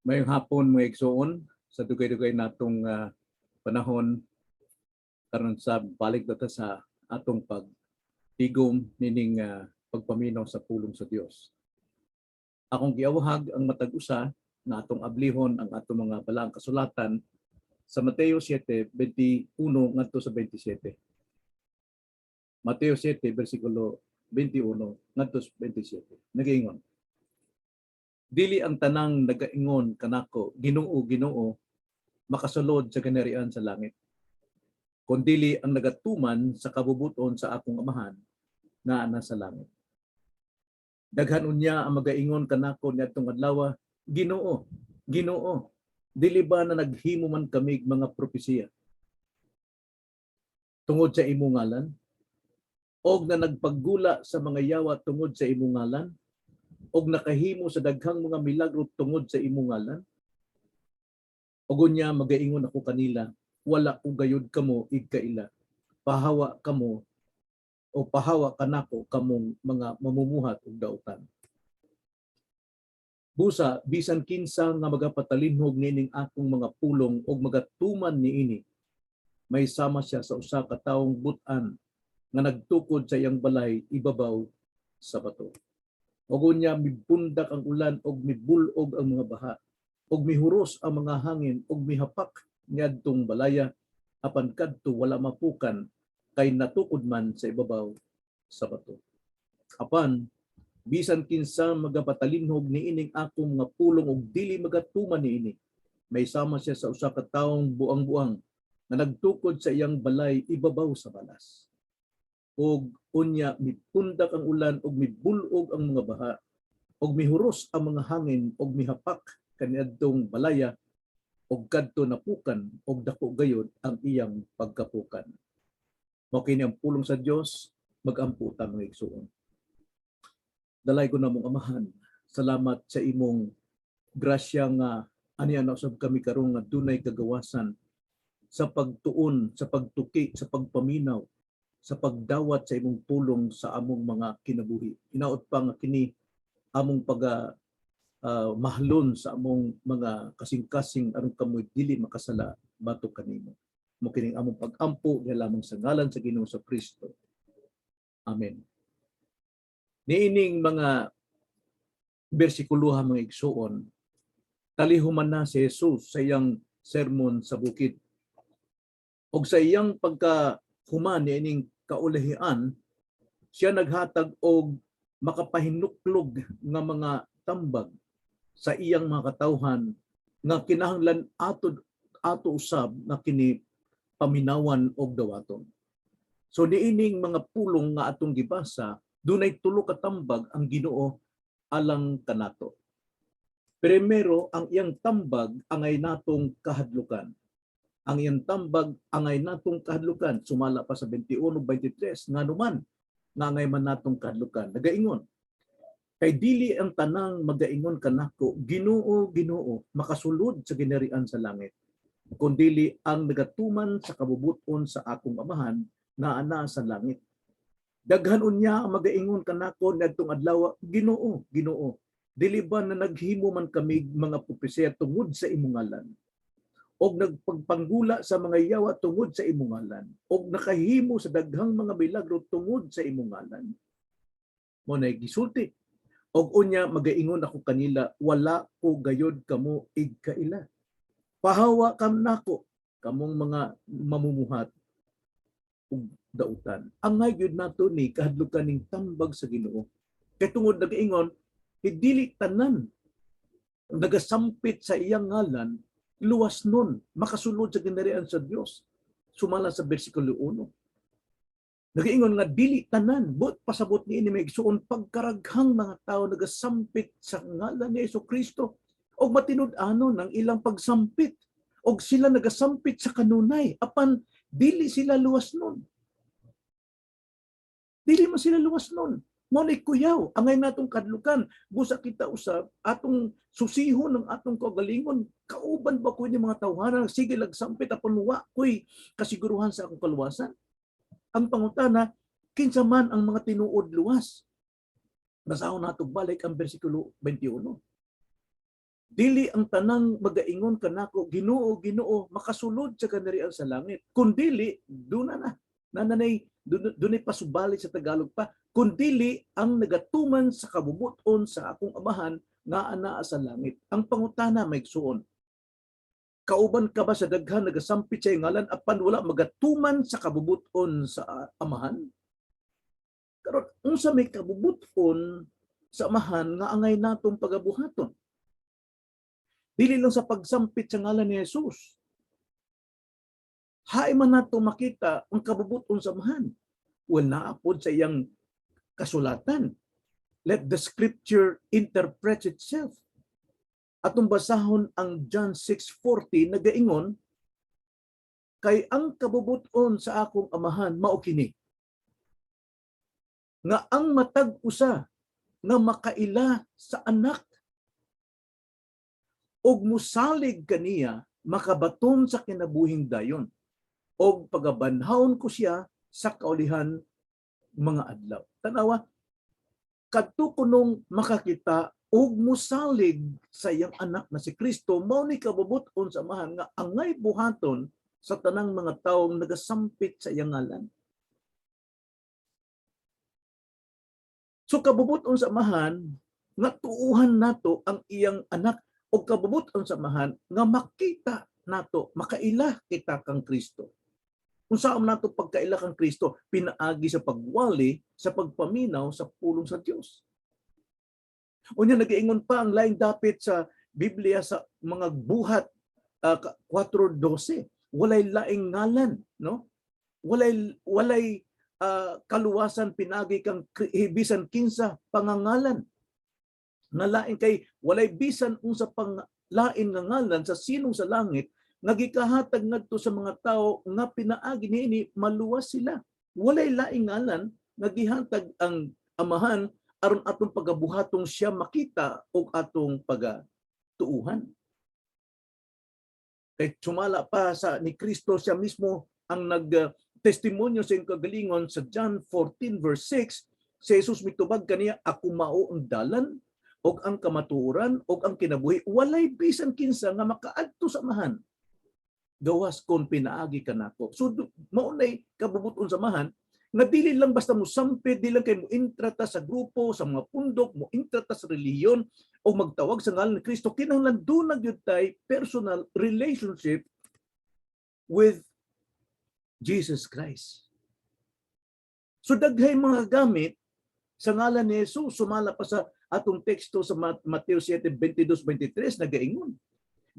Mayong hapon mga igsoon sa dugay-dugay natong panahon karon sa balik data sa atong pagtigom nining pagpaminaw sa pulong sa Dios. Akong giawhag ang matag usa nga atong ablihon ang atong mga balaang kasulatan sa Mateo 7:21 ngadto sa 27. Mateo 7 bersikulo 21 ngadto sa 27. Nagaingon, dili ang tanang nagaingon kanako, Ginoo, Ginoo, makasulod sa kanarian sa langit, kundili ang nagatuman sa kabubuton sa akong amahan nga nasa langit. Daghan unya ang magaingon kanako niadtong adlaw, Ginoo, Ginoo, dili ba na naghimo man kami mga propesiya tungod sa imong ngalan, og na nagpaggula sa mga yawa tungod sa imong ngalan, og nakahimo sa daghang mga milagro tungod sa imong ngalan? Og unya magaingon ako kanila, wala ko gayud kamo igkaila. Pahawa kamo o pahawa kanako kamong mga mamumuhat ug dautan. Busa bisan kinsa nga magapatalinhog nining akong mga pulong og magatuman niini, may sama siya sa usa ka tawong but-an nga nagtukod sa iyang balay ibabaw sa bato. Og unya mipundak ang ulan og mibulog ang mga baha, og mihuros ang mga hangin og mihapak niadtong balaya, apan kadto wala mapukan kay natukod man sa ibabaw sa bato. Apan bisan kinsa magapatalinhog niining akong mga pulong og dili magatuman niini, may sama siya sa usa ka tawong buang-buang nga nagtukod sa iyang balay ibabaw sa balas. Og unya mipundak ang ulan og mibulog ang mga baha, og mihuros ang mga hangin og mihapak kaniadtong balaya, og kadto napukan og dako gayud ang iyang pagkapukan. Mao kini ang pulong sa Dios, magampo ta mga igsoon. Dalay ko namong amahan, salamat sa imong grasya nga aniya na usab kami karon nga dunay kagawasan sa pagtuon, sa pagtuki, sa pagpaminaw, sa pagdawat sa imong pulong sa among mga kinabuhi. Hinaot pa nga kini among mahlon sa among mga kasing-kasing aron kamoy dili makasala batok kanimo. Mo kining among pag-ampo nga lamang sa ngalan sa Ginoo sa Kristo. Amen. Niining mga bersikuloha mga igsoon, talihuman na si Jesus sa iyang sermon sa bukid. Og sa iyang pagkahuman niining kaulihian, siya naghatag og makapahinuklog nga mga tambag sa iyang mga katawhan nga kinahanglan ato usab na kini paminawan og dawaton. So niining mga pulong nga atong gibasa, dunay tulo ka tambag ang Ginoo alang kanato. Primero, ang iyang tambag angay natong kahadlukan. Ang iyang tambag angay natong kahadlukan, sumala pa sa 21:23, nganuman nga angay man natong kahadlukan. Nagaingon, kay dili ang tanang magaingon kanako, Ginoo, Ginoo, makasulod sa ginarian sa langit, kundili ang nagatuman sa kabubuton sa akong amahan nga ana sa langit. Daghan unya ang magaingon kanako niadtong adlaw, Ginoo, Ginoo, dili ba na naghimo man kami mga propesya tungod sa imong ngalan, og nagpagpanggula sa mga yawa tungod sa imong ngalan, og nakahimo sa daghang mga milagro tungod sa imong ngalan? Mo nay gisulti. Og unya magaingon ako kanila, wala ko gayod kamo igkaila. Pahawa kam nako kamong mga mamumuhat ug dautan. Angay gyud nato ni kahadlukan ning tambag sa Ginoo. Kay tungod nagaingon, dili tanan nagasampit sa iyang ngalan luwas nun makasulod sa ginarian sa Dios. Sumala sa bersikulo 1. Nagaingon nga dili tanan, pasabot ni ini may igsuon pagkaraghang mga tao nagasampit sa ngalan ni Jesucristo og matinud-anon ang ilang pagsampit, og sila nagasampit sa kanunay apan dili sila luwas nun. Dili man sila luwas nun. Mo ni kuyaw angay natong kadlukan, busa kita usab atong susihon ng atong kagalingon, kauban ba ko ni mga tawhanan sige lagsampit apan wa koy kasiguruhan sa akong kaluwasan. Ang pangutana, kinsa man ang mga tinuod luwas? Basahon nato balik ang bersikulo 21. Dili ang tanang magaingon kanako, Ginoo, Ginoo, makasulod sa kanarian sa langit. Kundili, duna na. Nananay, dunay pasubali sa Tagalog pa. Kundili ang nagatuman sa kabubuton sa akong amahan nga anaa sa langit. Ang pangutana may suon. Kauban ka ba sa daghan nagasampit sa ngalan apan wala magatuman sa kabubuton sa amahan? Karon unsa may kabubuton sa amahan nga angay natong pagabuhaton? Dili lang sa pagsampit sa ngalan ni Jesus. Haay man nato makita ang kabubuton sa amahan. Wala apod sa iyang kasulatan. Let the scripture interpret itself. Atong basahon ang John 6:40 nagaingon, kay ang kabubuton sa akong amahan mao kini, nga ang matag usa nga makaila sa anak og musalig kaniya makabaton sa kinabuhing dayon og pagabanhawon ko siya sa kaulihan mga adlaw. Tanawa, kadto kunong makakita og musalig sa iyang anak na si Kristo, mao ni kabubuton sa amahan nga angay buhaton sa tanang mga taong nagasampit sa iyang ngalan. So kabubuton sa amahan nga tuuhan nato ang iyang anak o kabubuton sa amahan nga makita nato, makaila kita kang Kristo. Kung saan nato pagkaila kang Kristo, pinaagi sa pagwali, sa pagpaminaw sa pulong sa Dios. Unya nagaingon pa ang laing dapit sa Biblia sa mga buhat 4:12, walay laing ngalan, no? Walay kaluwasan pinagi kang bisan kinsa pangangalan. Nga lain kay walay bisan unsa pang lain nga ngalan sa sinong sa langit nga gikahatag ngadto sa mga tawo nga pinaagi niini maluwas sila. Walay laing ngalan nga gihatag ang amahan aron atong pagabuhatong siya makita og atong pagatuuhan. Kay sumala pa sa ni Kristo siya mismo ang testimonyo sa kagalingon sa John 14:6, si Jesus mitubag kaniya, ako mao ang dalan og ang kamatuoran og ang kinabuhi, walay bisan kinsa nga makaadto sa amahan gawas kon pinaagi kanako. So mao nay kabubuton sa amahan nga dili lang basta mo sampid, dili lang kay mo intrata sa grupo, sa mga pundok, mo intrata sa relihiyon o magtawag sa ngalan ni Kristo. Kinahanglan dunag gyud tay personal relationship with Jesus Christ. So daghay mga gamit sa ngalan ni Jesus, sumala pa sa atong teksto sa Mateo 7:22-23 nagaingon.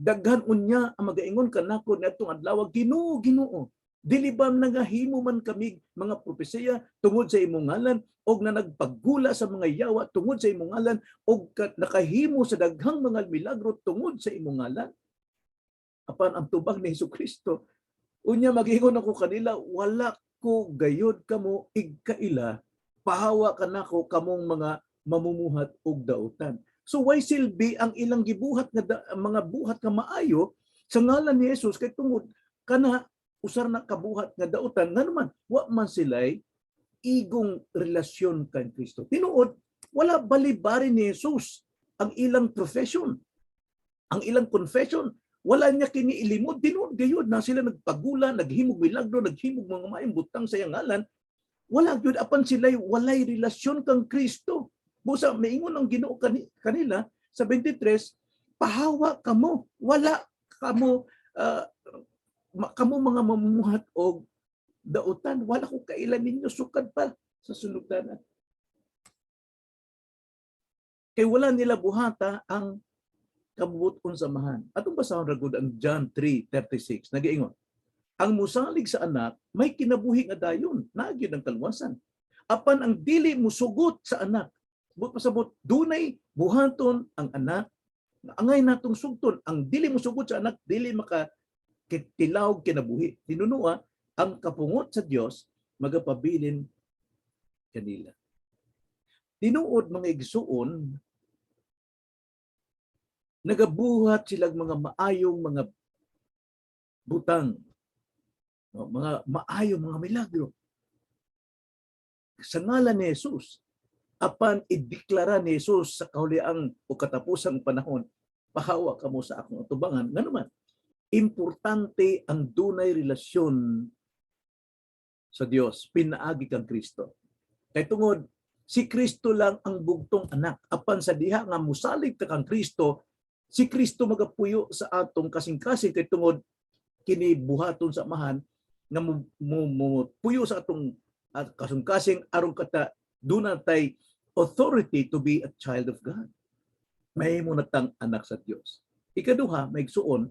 Daghan unya ang magaingon kanako niadtong adlaw, Ginoo, Ginoo, dili ba nagahimo man kami mga propesiya tungod sa imong ngalan og na nagpaggula sa mga yawa tungod sa imong ngalan og nakahimo sa daghang mga milagro tungod sa imong ngalan? Apan ang tubag ni Jesucristo, unya mag-ingon ako kanila, wala ko gayod kamo igkaila, pahawa kanako kamong mga mamumuhat og dautan. So why silbi ang ilang gibuhat nga mga buhat nga maayo sa ngalan ni Jesus kay tungod kana usar na kabuhat nga dautan nga naman wa man sila'y igong relasyon kay Kristo. Tinuod wala balibari ni Jesus ang ilang profession, ang ilang confession. Wala niya kini ilimod, tinuod gayud na sila nagpagula, naghimog milagro, naghimog mga maayong butang sa iyang ngalan. Wala gyud apan sila'y walay relasyon kang Kristo. Busa maingon ang Ginoo kanila sa 23, pahawa kamo, wala kamo kamo mga mamumuhat og dautan, wala ko kailan ninyo sukad pa sa sunugdanan. Kay wala nila buhata ang kabubuton sa amahan. Atong basahon ra gud ang John 3:36 nagaingon, ang musalig sa anak may kinabuhi nga dayon, nagyud ang kalwasan. Apan ang dili musugot sa anak, pasabot dunay buhaton ang anak, angay natong sugton. Ang dili musugot sa anak, dili makatilaw kinabuhi. Tinunua ang kapungot sa Dios magapabilin kanila. Tinuod mga igsuon, nagabuhat silang mga maayong mga butang, mga maayong mga milagro sa ngalan ni Jesus. Apan ideklara ni Jesus sa kahuliang o katapusang panahon, pahawa ka mo sa akong atubangan. Nga naman, importante ang dunay relasyon sa Dios, pinaagi kang Kristo. Kay tungod, si Kristo lang ang bugtong anak. Apan sa diha nga musalig ka kang Kristo, si Kristo magapuyo sa atong kasing-kasing kay tungod kini buhaton sa amahan nga puyo sa atong kasing-kasing aron kata dunay authority to be a child of God. Mahimo natang anak sa Dios. Ikaduha, maigsuon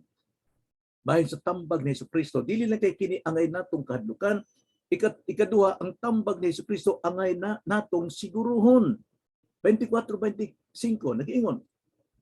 bahin sa tambag ni Jesucristo, dili lang kay kini angay natong kahadlukan. Ikaduha, ang tambag ni Jesucristo angay natong siguruhon. 24:25 nag-ingon,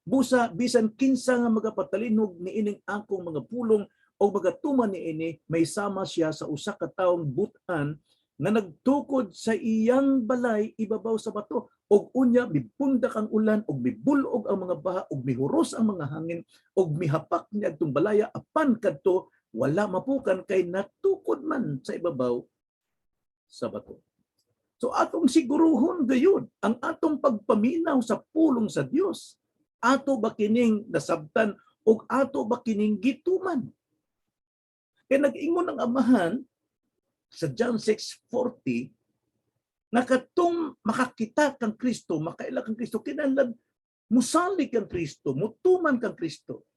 busa bisan kinsa nga magapatalinog ni ining akong mga pulong o magatuman ni ini, may sama siya sa usa ka taong butan nga nagtukod sa iyang balay ibabaw sa bato, og unya mipundak ang ulan, og mibulog ang mga baha, og mihuros ang mga hangin, og mihapak niya adtong balaya, apan kadto wala mapukan kay natukod man sa ibabaw sa bato. So atong siguruhon gayon ang atong pagpaminaw sa pulong sa Dios. Ato ba kining nasabtan o ato ba kining gituman? Kaya nag-ingon ang amahan sa John 6:40, nakatong makakita kang Kristo, makaila kang Kristo, kinahanglan musalig kang Kristo, mutuman kang Kristo.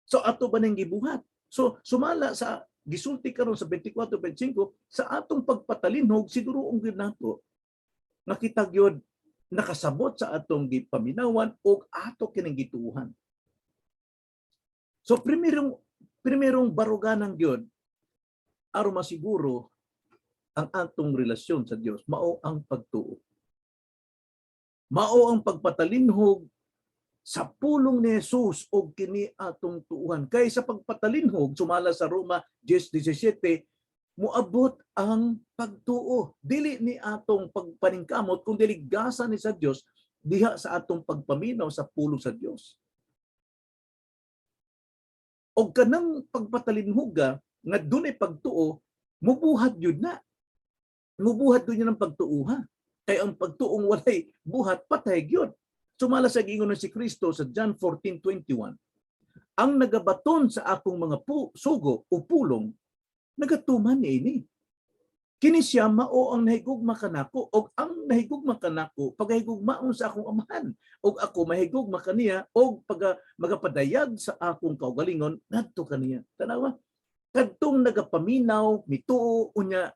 So ato ba ning gibuhat? So sumala sa gisulti karon sa 24:25 sa atong pagpatalinhog siguro ang gyud nato nakita gyud nakasabot sa atong gipaminawan og ato kining gituuhan. So primerong baruganan gyud aron masiguro ang atong relasyon sa Dios mao ang pagtuo. Mao ang pagpatalinhog sa pulong ni Jesus o kini atong tuuhan. Kay sa pagpatalinhog, sumala sa Roma 10:17, muabot ang pagtuo. Dili ni atong pagpaningkamot, kung dili gasa ni sa Dios diha sa atong pagpaminaw sa pulong sa Dios. O kanang pagpatalinhoga nga dunay pagtuo, mubuhat yun na. Mubuhat yun ng pagtuuha. Kaya ang pagtuong walay buhat, patay yun. Sumala sa giingon si Kristo sa John 14:21. Ang nagabaton sa akong mga sugo o pulong, nagatuman ni ini. Kini siya mao ang nahigugma kanako, og ang nahigugma kanako pagahigugmaon sa akong amahan, og ako mahigugma kaniya, og pag magapadayag sa akong kaugalingon ngadto kaniya. Tanawa, kadtong nagapaminaw mituo unya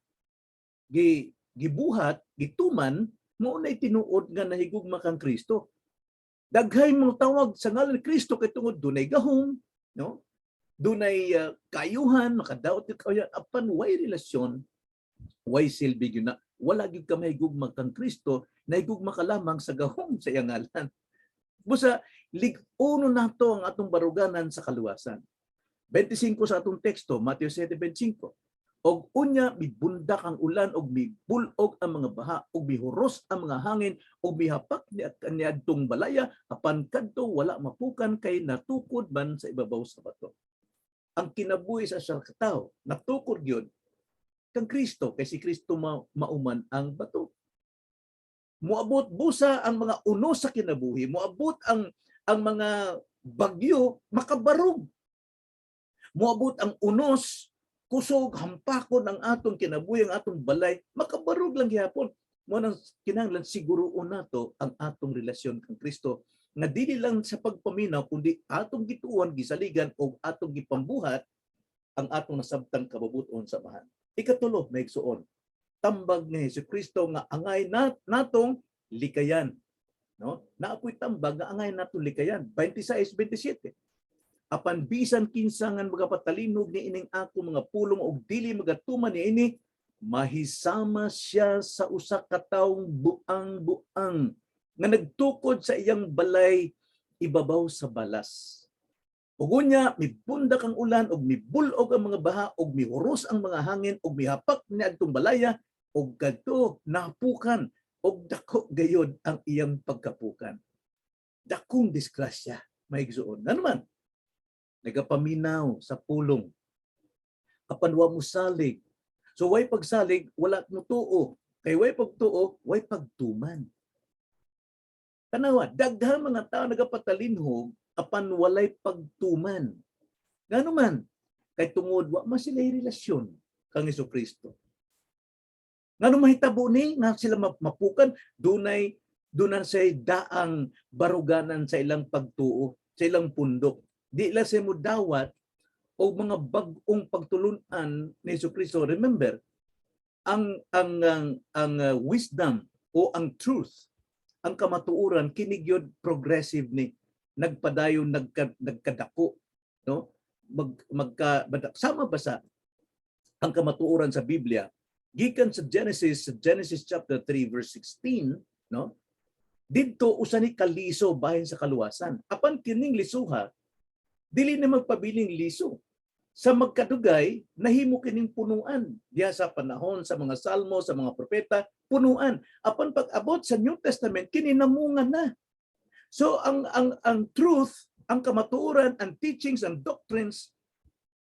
gibuhat, gituman, mo nay tinuod nga nahigugma kang Kristo. Daghay mga tawag sa ngalan ni Kristo kay tungod dunay gahom, no? Dunay kayuhan, makadaot kayo apan way relasyon, way silbi gyud na. Wala gyud ka mahigugma kang Kristo, nahigugma ka lamang sa gahom sa iyang ngalan. Busa lig-uno nato ang atong baruganan sa kaluwasan. 25 sa atong teksto, Mateo 7:25. Og unya mibundak ang ulan og mibulog ang mga baha og mihuros ang mga hangin og mihapak niadtong balaya apan kadto wala mapukan kay natukod man sa ibabaw sa bato. Ang kinabuhi sa usa ka tawo natukod gyud kang Kristo kay si Kristo mauman ang bato. Moabot busa ang mga unos sa kinabuhi, moabot ang mga bagyo makabarog. Moabot ang unos kusog, hampakon ang atong kinabuhi, ang atong balay, makabarog lang gihapon. Mo nang kinahanglan siguruon nato ang atong relasyon kang Kristo nga dili lang sa pagpaminaw kundi atong gituon, gisaligan og atong gipambuhat ang atong nasabtang kababuton sa amahan. Ikatulo, maigsuon, tambag ni Jesucristo nga angay natong likayan, no? Naapoy tambag nga angay natong likayan. 26:27. Apan bisan kinsa nga magapatalinog ni ining ako mga pulong og dili magatuman ni ini, mahisama siya sa usa ka taong buang-buang nga nagtukod sa iyang balay ibabaw sa balas. Ug unya mibundak ang ulan og mibulog ang mga baha og mihuros ang mga hangin og mihapak niadtong balaya og kadto napukan og dako gayod ang iyang pagkapukan. Dakong disgrasya maigsuon. Naman nagapaminaw sa pulong. Apan wa mo salig. So way pagsalig, wala mo tuo. Kay way pagtuo, way pagtuman. Tanawa, daghang mga tao nagapatalinhog apan walay pagtuman. Ngano man kay tungod wa man sila relasyon kang Hesukristo. Ngano mahitabo ni nga sila mapukan dunay say daang baruganan sa ilang pagtuo, sa ilang pundok. Di la sila mo dawat o mga bag-ong pagtulunan ni Hesukristo. Remember, ang wisdom o ang truth, ang kamatuoran kinigyod progressive ni nagpadayon nagkadako, no? Sama basa ang kamatuoran sa Biblia gikan sa Genesis chapter 3 verse 16, no? Didto usa ni kaliso bahin sa kaluwasan. Apan kining lisuha dili na magpabiling liso. Sa magkadugay, nahimo kining punuan. Diya sa panahon sa mga salmo, sa mga propeta, punuan. Apan pag-abot sa New Testament, kini namungan na. So ang truth, ang kamatuoran, ang teachings, ang doctrines,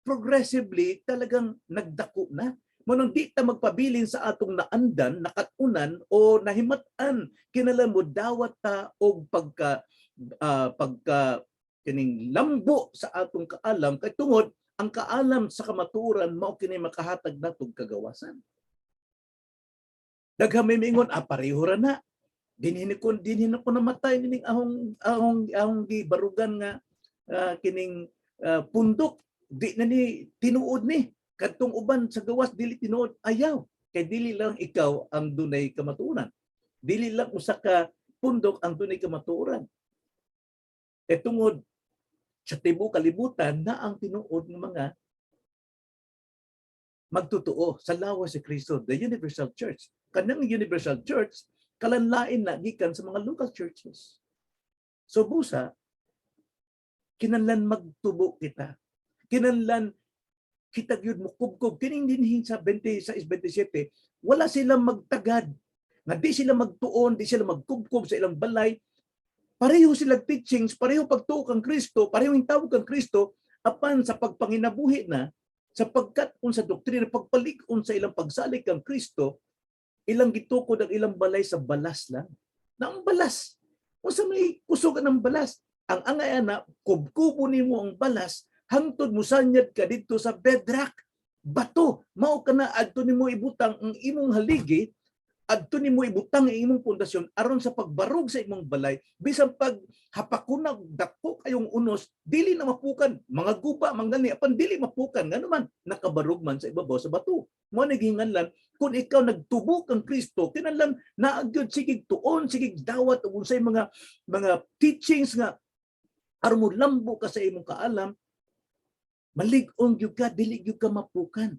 progressively talagang nagdako na. Manong di ta magpabilin sa atong naandan, nakatunan o nahimatan kinahanglan mo dawat ta og pagka kining lambo sa atong kaalam kay tungod ang kaalam sa kamatuoran mao kini makahatag natong kagawasan. Daghang may mingon pareho ra na. Dinhi ko namatay ning ahong gibarugan nga kining pundok di na ni tinuod ni kadtong uban sa gawas dili tinuod ayaw kay dili lang ikaw ang dunay kamatuoran. Dili lang usa ka pundok ang dunay kamatuoran. Tungod sa tibuok kalibutan na ang tinuod ng mga magtutuo sa lawas si Kristo, the Universal Church. Kanang Universal Church, kalanlain na gikan sa mga local churches. So busa, kinahanglan magtubo kita. Kinahanglan kita gyud mo kubkob. Kining dinhin sa 26-27, wala silang magtagad. Nga di sila magtuon, di sila magkubkob sa ilang balay. Pareho silang teachings, pareho pagtuo kang Kristo, pareho yung tawag kang Kristo, apan sa pagpanginabuhi na, sapagkat sa doktrina, pagpalig-on sa ilang pagsalig kang Kristo, ilang gitukod ang ilang balay sa balas lang. Na ang balas, kung sa may kusog ng balas, ang angay na, kubkubo nimo ang balas, hangtod mo sanyad ka dito sa bedrock, bato, mao ka na, adto nimo ibutang ang imong haligi, adto nimo ibutang ang imong pundasyon aron sa pagbarog sa imong balay bisan pag hapakunag dako kayong unos dili na mapukan mga guba mangani apan dili mapukan ngano man nakabarog man sa ibabaw sa bato mo naginganlan kung ikaw nagtubo kang Kristo kinahanglan naagyod sigig tuon sigig dawat ug unsay mga teachings nga aron mo lambo ka sa imong kaalam malig-on gyud ka dili gyud ka mapukan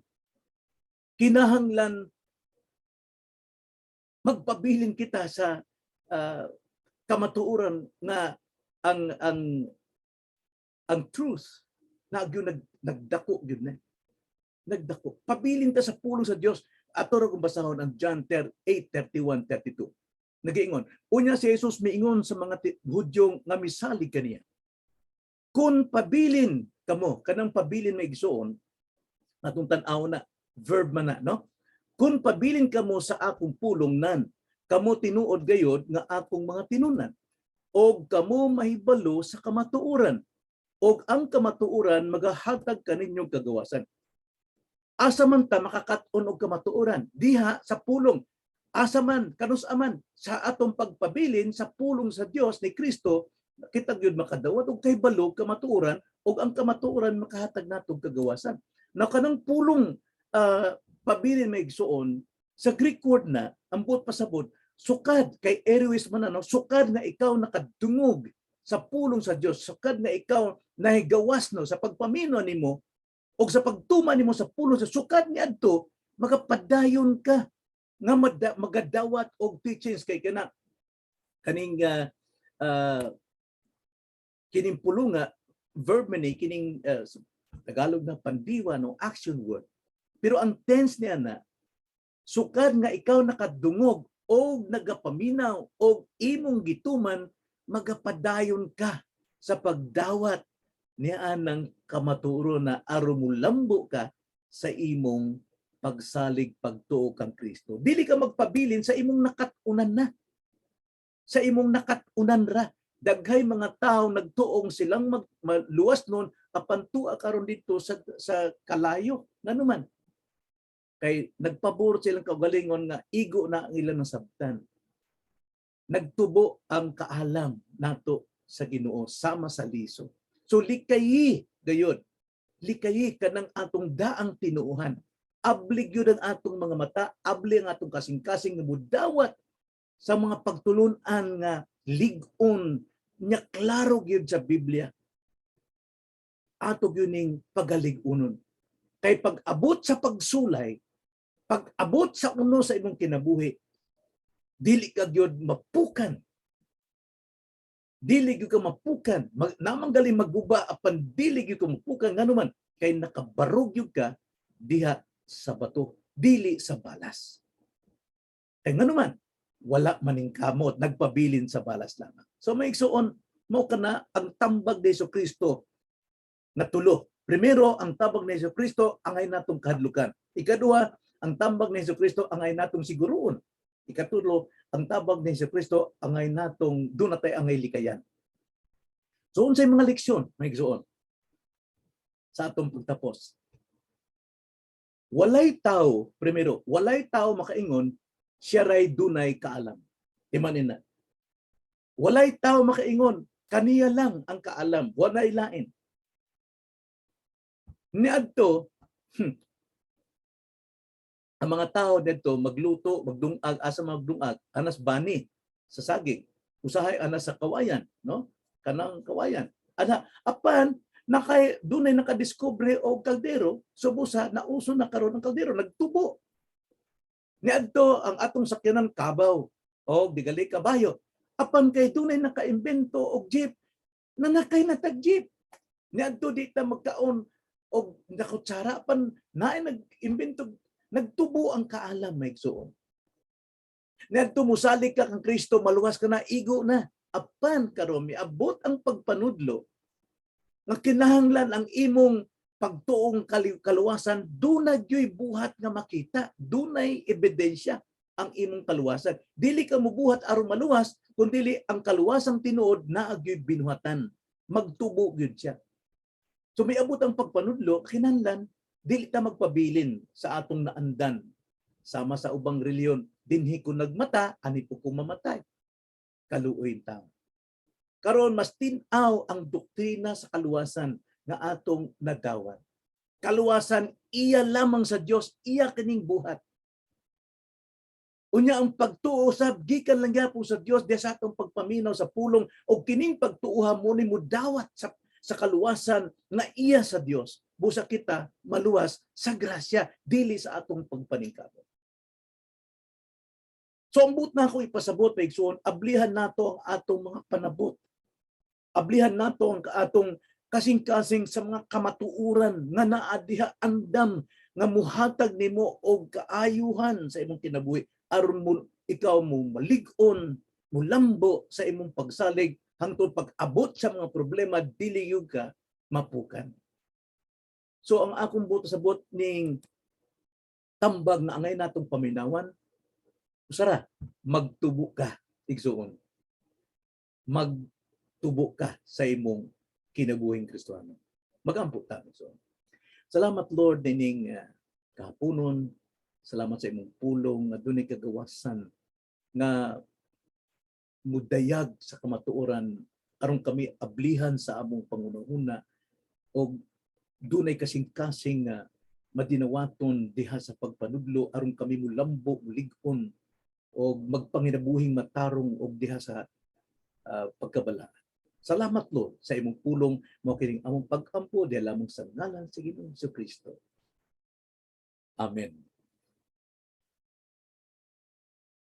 kinahanglan magpabilin kita sa kamatuoran nga ang truth na gyud nagdako gyud na nagdako pabilin ta sa pulong sa Dios ato ra kung basahon ang John 8:31-32 nagiingon unya si Jesus miingon sa mga Hudyo nga misalig kaniya kun pabilin kamo kanang pabilin may igsoon atong tan-aw na verb man na no. Kung pabilin kamo sa akong pulong nan, kamo tinuod gayod nga akong mga tinunan. Og kamo mahibalo sa kamatuoran. Og ang kamatuoran magahatag kaninyong kagawasan. Asa man ta makakaton og kamatuoran? Diha sa pulong. Asa man, kanus-aman, sa atong pagpabilin sa pulong sa Dios ni Kristo, kita gyud makadawat og kahibalo kamatuoran og ang kamatuoran makahatag natong kagawasan. Na kanang pulong pabilin may igsuon sa Greek word na ambot pasabot sukad kay Eris man ano sukad nga ikaw nakadungog sa pulong sa Dios sukad nga ikaw nahigawas no sa pagpamino nimo o sa pagtuma nimo sa pulong sa sukad niadto magapadayon ka nga magadawat og teachings kay kaning kining pulong nga verb man kining Tagalog na pandiwa no action word. Pero ang tense niya na, sukad nga ikaw nakadungog o nagapaminaw o imong gituman, magapadayon ka sa pagdawat niya ng kamaturo na arumulambo ka sa imong pagsalig pagtuo kang Kristo. Dili ka magpabilin sa imong nakatunan na. sa imong nakatunan ra. Daghay mga tao nagtuong silang maluwas nun apan tua karon dito sa kalayo nganuman kay nagpabor silang kaugalingon nga igo na ang ilang nasabtan. Nagtubo ang kaalam nato sa Ginoo sama sa liso. So likayi gayud. Likayi kanang atong daang tinuuhan. Ablig yun ang atong mga mata, ablig ang atong kasing-kasing nga mudawat sa mga pagtulunan nga lig-on nya klaro gyud sa Biblia. Ato gyud ning pagalig-unon. Kay pag-abot sa pagsulay, pag-abot sa uno sa imong kinabuhi, dili ka gyud mapukan. Dili gyud ka mapukan. Namang galing magguba apan dili gyud ka mapukan nganuman kay nakabarog gyud ka diha sa bato, dili sa balas. Kay nganuman wala maning kamot, nagpabilin sa balas lamang. So may igsuon, mao kana ang tambag ni Jesucristo na tulo. Primero, ang tambag ni Jesucristo angay natong kahadlukan. Ikaduha, ang tambag ni Jesucristo angay natong siguruon. Ikatulo, ang tabag ni Jesucristo angay natong dunatay angay likayan. So unsay mga leksyon may igsuon sa atong pagtapos? Walay tao, primero, walay tao makaingon siya ray dunay kaalam. Imanin na. Walay tao makaingon, kaniya lang ang kaalam, walay lain. Niadto, ang mga tao dito magluto, magdungag, asa magdungag, anas bani sa saging. Usahay anas sa kawayan, no? Kanang kawayan. Ana, apan nakay dunay nakadiskubre og kaldero, subusa nauso na karon ang kaldero, nagtubo. Niadto ang atong sakyanan kabaw o digali kabayo. Apan kay tunay nakaimbento og jeep, nanakay na tag jeep. Niadto di ta magkaon og nakutsara apan naay nag-imbento, nagtubo ang kaalam may igsuon. Niadto musalik ka kang Kristo, maluwas ka na, igo na. Apan karon miabot ang pagpanudlo nga kinahanglan ang imong pagtuong kaluwasan, dunay gyoy buhat nga makita, dunay ebidensya ang imong kaluwasan. Dili ka mubuhat aron maluwas, kundi ang kaluwasang tinuod naa gyoy binuhatan. Magtubo gyud siya. So miabot ang pagpanudlo, kinahanglan dili ta magpabilin sa atong naandan. Sama sa ubang reliyon, dinhi ko nagmata, ani po ko mamatay. Kaluoy tao. Karon mas tin-aw ang doktrina sa kaluwasan nga atong nadawat. Kaluwasan iya lamang sa Dios, iya kining buhat. Unya ang pagtuo sab gikan lang gyapon sa Dios diha sa atong pagpaminaw sa pulong o kining pagtuoha mo ni mudawat sa kaluwasan nga iya sa Dios. Busa kita maluwas sa grasya dili sa atong pagpaningkamot. So ambot na ako ipasabot pa igsuon, ablihan nato ang atong mga panabot. Ablihan nato ang atong kasing-kasing sa mga kamatuuran nga naa diha andam nga muhatag nimo og kaayuhan sa imong kinabuhi aron mo ikaw mo malig-on, mulambo sa imong pagsalig hangtod pag-abot sa mga problema dili gyud ka mapukan. So ang akong buto sa bot ning tambag na angay natong paminawan, usara magtubo ka igsuon. Magtubo ka sa imong kinabuhing Kristiyano. Magampo ta igsuon. Salamat Lord dining kahaponon. Salamat sa imong pulong nga dunay kagawasan nga mudayag sa kamatuoran aron kami ablihan sa among pangunahuna og dunay kasing-kasing nga madinawaton diha sa pagpanudlo aron kami mulambo, mulig-on o magpanginabuhing matarong og diha sa pagkabalaan. Salamat Lord sa imong pulong mao kining among pag-ampo diha lamang sa ngalan sa Ginoong Jesucristo. Amen.